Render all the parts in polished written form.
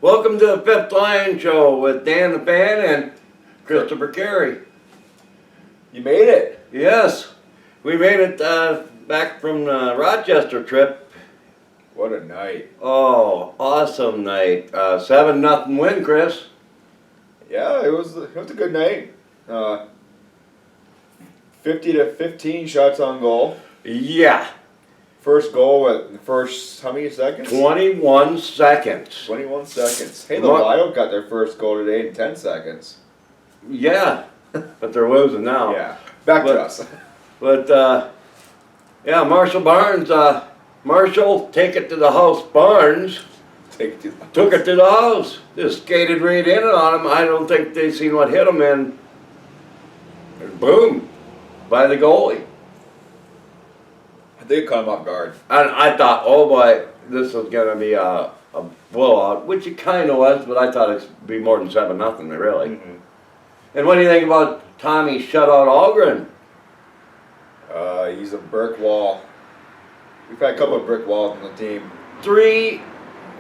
Welcome to the Fifth Line Show with Dan the Fan and Christopher Cary. You made it. Yes, we made it back from the Rochester trip. What a night. Oh, awesome night. 7-0 win, Chris. Yeah, it was a good night. 50-15 shots on goal. Yeah. First goal at the first, how many seconds? 21 seconds. 21 seconds. Hey, the Wild got their first goal today in 10 seconds. Yeah, but they're losing now. Yeah, back to us. But, yeah, Marshall Barnes, Marshall, take it to the house. Barnes took it to the house. Just skated right in on him. I don't think they seen what hit him, and boom, by the goalie. They caught him off guard. And I thought, oh boy, this is going to be a blowout, which it kind of was, but I thought it'd be more than 7-0, really. Mm-hmm. And what do you think about Tommy shutout Algren? He's a brick wall. We've had a couple of brick walls on the team. 3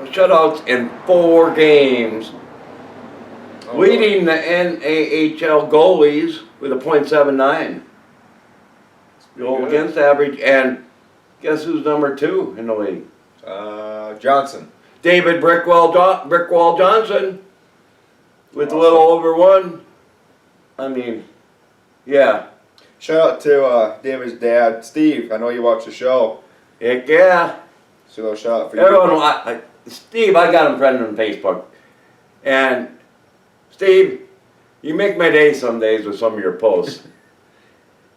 shutouts in 4 games, leading the NAHL goalies with a .79 goal against average. And guess who's number 2 in the league? Johnson. David Brickwall Johnson with a little over 1. I mean, yeah. Shout out to David's dad, Steve. I know you watch the show. Heck yeah. So a shout out for you. Everyone, Steve, I got him friended on Facebook. And Steve, you make my day some days with some of your posts.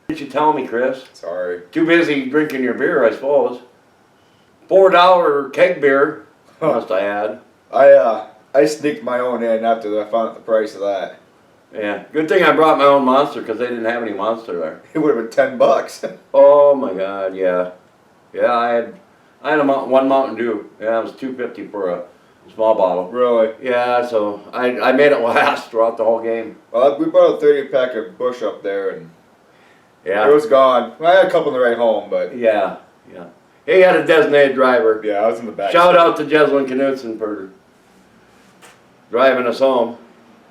What did you tell me, Chris? Sorry. Too busy drinking your beer, I suppose. $4 keg beer, must I add. I sneaked my own in after I found out the price of that. Yeah, good thing I brought my own Monster because they didn't have any Monster there. It would have been $10. Oh my God, yeah. Yeah, I had one Mountain Dew. Yeah, it was $2.50 for a small bottle. Really? Yeah, so I made it last throughout the whole game. Well, we bought a 30-pack of Busch up there, and yeah, it was gone. I had a couple on the way home, but yeah. He had a designated driver. Yeah, I was in the back. Shout out to Jeslyn Knutson for driving us home.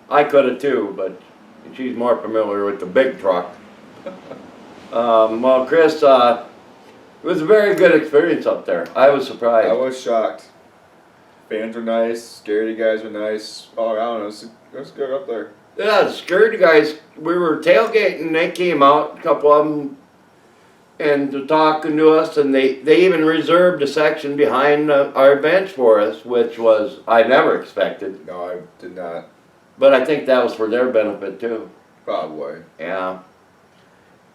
I could have too, but she's more familiar with the big truck. Well, Chris, it was a very good experience up there. I was surprised. I was shocked. Fans were nice. Security guys were nice. All around, it was good up there. Yeah, the security guys, we were tailgating, they came out, a couple of them, and talking to us, and they even reserved a section behind our bench for us, which was, I never expected. No, I did not. But I think that was for their benefit too. Probably. Yeah.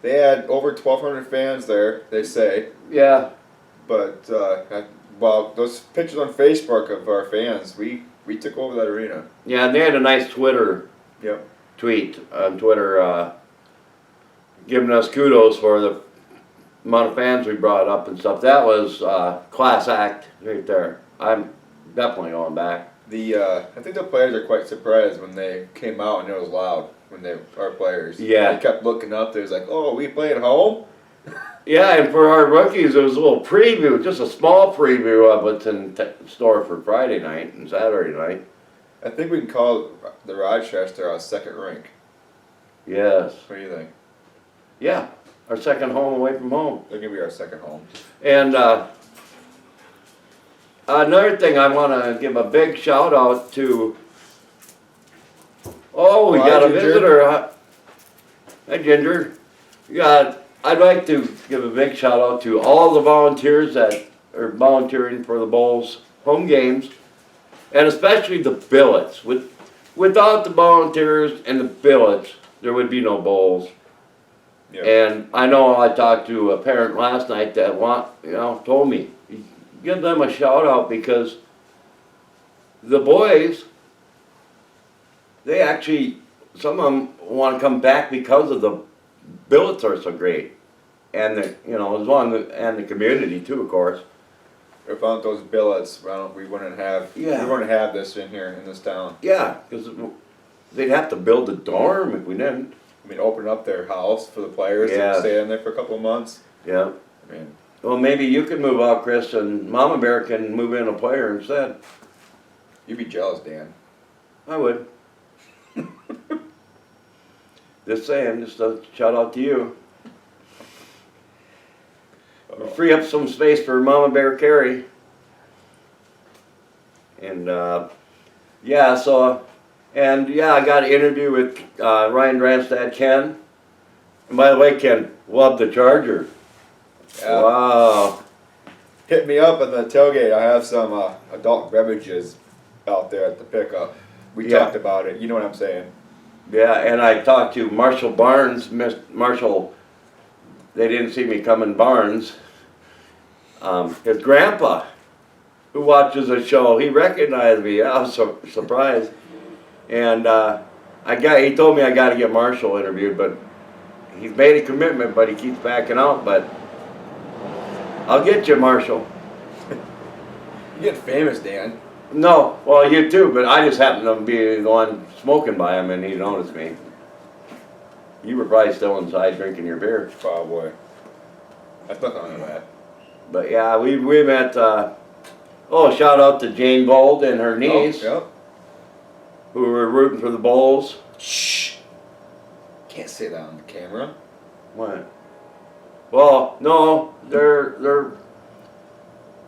They had over 1,200 fans there, they say. Yeah. But, well, those pictures on Facebook of our fans, we took over that arena. Yeah, and they had a nice Twitter tweet on Twitter giving us kudos for the amount of fans we brought up and stuff. That was class act right there. I'm definitely going back. I think the players are quite surprised when they came out and it was loud. When our players. Yeah. They kept looking up. They was like, oh, we play at home? Yeah, and for our rookies, it was a little preview, just a small preview of what's in store for Friday night and Saturday night. I think we can call the Rochester our second rink. Yes. What do you think? Yeah, our second home away from home. They're going to be our second home. And another thing I want to give a big shout out to. Oh, we got a visitor. Hi, Ginger. I'd like to give a big shout out to all the volunteers that are volunteering for the Bulls home games, and especially the billets. Without the volunteers and the billets, there would be no Bulls. Yeah. And I know I talked to a parent last night that told me, give them a shout out because the boys, they actually, some of them want to come back because of the billets are so great, and and the community too, of course. Without those billets, we wouldn't have this in here in this town. Yeah, because they'd have to build a dorm if we didn't. I mean, open up their house for the players to stay in there for a couple of months. Yeah. I mean, well, maybe you could move out, Chris, and Mama Bear can move in a player instead. You'd be jealous, Dan. I would. Just saying, just a shout out to you. Free up some space for Mama Bear Cary. And yeah, so, and yeah, I got an interview with Ryan Dranstad, Ken. And by the way, Ken, love the Charger. Yeah. Wow. Hit me up at the tailgate. I have some adult beverages out there at the pickup. We talked about it. You know what I'm saying? Yeah, and I talked to Marshall Barnes. Marshall, they didn't see me coming, Barnes. His grandpa, who watches the show, he recognized me. I was so surprised. And he told me I got to get Marshall interviewed, but he's made a commitment, but he keeps backing out. But I'll get you, Marshall. You get famous, Dan. No, well, you too, but I just happened to be the one smoking by him, and he noticed me. You were probably still inside drinking your beer. Probably. That's nothing on that. But yeah, we met, shout out to Jane Bold and her niece, Oh, who were rooting for the Bulls. Shh. Can't say that on the camera. What? Well, no,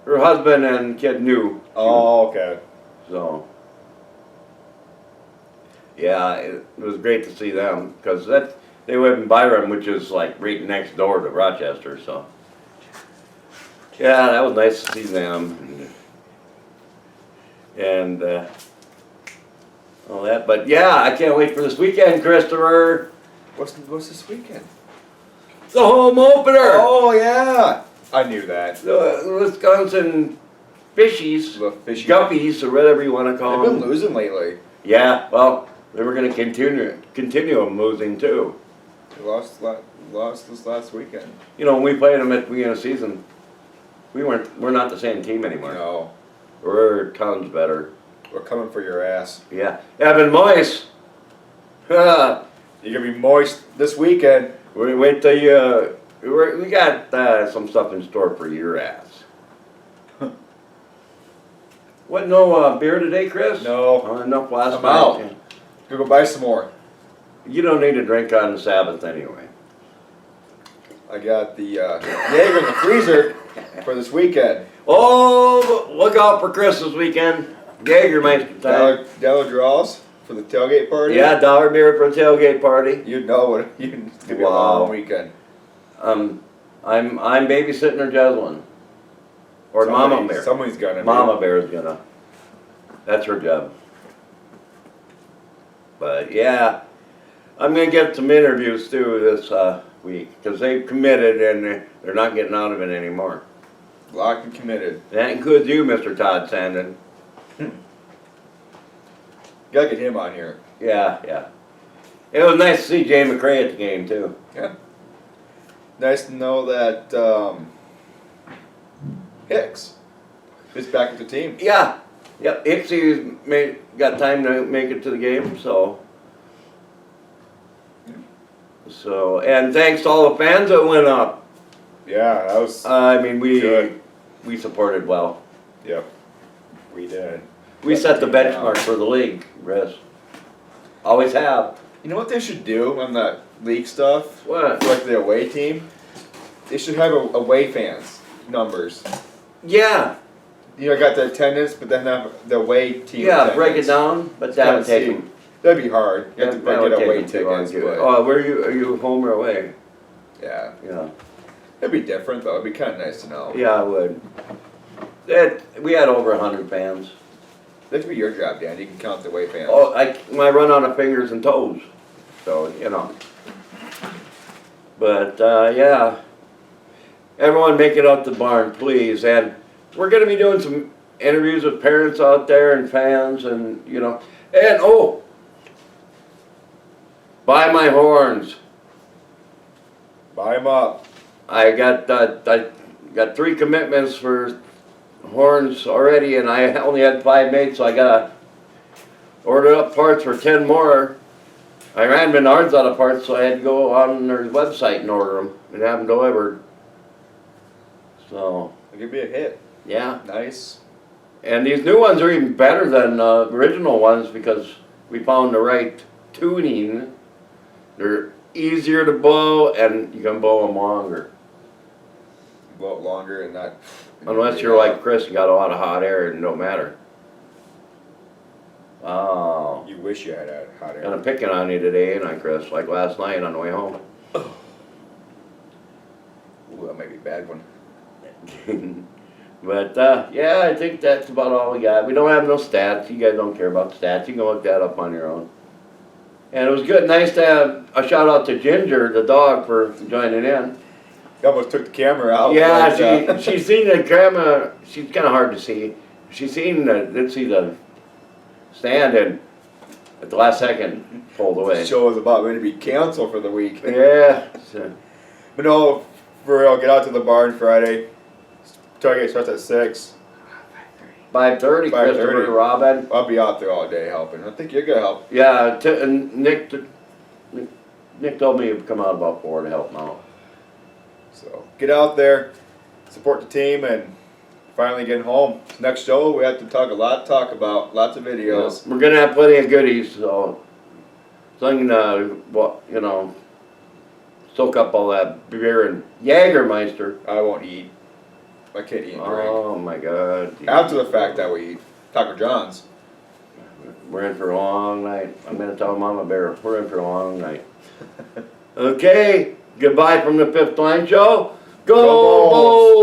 her husband and kid knew. Oh, okay. So, yeah, it was great to see them, because they live in Byram, which is like right next door to Rochester, so. Yeah, that was nice to see them. And all that, but yeah, I can't wait for this weekend, Christopher. What's this weekend? The home opener. Oh yeah, I knew that. The Wisconsin Fishies, The fishy. Guppies, or whatever you want to call They've them. been losing lately. Yeah, well, they were going to continue them losing too. They lost this last weekend. You know, when we played them at the beginning of the season, we're not the same team anymore. No, We're tons better. we're coming for your ass. Yeah, Evan Moyes. You're gonna be moist this weekend. Wait till you. We got some stuff in store for your ass. What? No beer today, Chris? No, Enough last I'm night. out. Go buy some more. You don't need to drink on the Sabbath anyway. I got the Jaeger in the freezer for this weekend. Oh, look out for Christmas weekend. Jägermeister time. Dollar draws for the tailgate party. Yeah, $1 beer for a tailgate party. You know what? It's gonna be a long weekend. I'm babysitting or juggling. Or Mama Bear. Somebody's gonna. Mama Bear's gonna. That's her job. But yeah, I'm gonna get some interviews too this week, because they've committed and they're not getting out of it anymore. Locked and committed. That includes you, Mr. Todd Sandin. Gotta get him on here. Yeah. It was nice to see Jay McRae at the game too. Yeah. Nice to know that Hicks is back with the team. Yeah. Yep. Ixie got time to make it to the game, so. And thanks to all the fans that went up. Yeah, that was. I mean, Good. we supported well. Yep. We did. We set the benchmark for the league, Chris. Always have. You know what they should do on that league stuff? What? For like the away team? They should have away fans numbers. Yeah. You know, got the attendance, but then have the away team. Yeah, attendance. break it down, but that would take them. That'd be hard. You have to That would get take away them too long tickets. to. But Oh, are you home or away? yeah, Yeah. it'd be different though. It'd be kind of nice to know. Yeah, I would. We had over 100 fans. That could be your job, Dan. You can count the away fans. Oh, I run on of fingers and toes, so you know. But yeah, everyone make it out the barn, please. And we're gonna be doing some interviews with parents out there and fans, and you know. And buy my horns. Buy them up. I got 3 commitments for horns already, and I only had 5 made, so I gotta order up parts for 10 more. I ran Menards out of parts, so I had to go on their website and order them and have them delivered. So It could be a hit. yeah, Nice. And these new ones are even better than original ones because we found the right tuning. They're easier to blow and you can blow them longer. Blow it longer and not. Unless you're like Chris and got a lot of hot air and it don't matter. Wow. You wish you had that hot And air. I'm picking on you today, ain't I, Chris? Like last night on the way home. Ooh, that might be a bad one. But yeah, I think that's about all we got. We don't have no stats. You guys don't care about stats. You can look that up on your own. And it was good, nice to have a shout out to Ginger, the dog, for joining in. You almost took the camera out. Yeah, but, she's seen the camera. She's kind of hard to see. She did see the stand and at the last second pulled the away. show was about ready to be canceled for the week. Yeah. So, But no, for real, get out to the barn Friday. Tailgate starts at 6. 5:30, 5:30. Christopher Robin. I'll be out there all day helping. I think you're gonna help. Yeah, and Nick told me he'd come out about 4 to help him out. So get out there, support the team, and finally getting home. Next show we have to talk about, lots of videos. We're gonna have plenty of goodies, so something soak up all that beer and Jägermeister. I won't eat. I can't eat and drink. Oh my God! After the fact that we eat Taco John's. We're in for a long night. I'm gonna tell Mama Bear we're in for a long night. Okay, goodbye from the Fifth Line Show. Go Go Bulls! Bulls!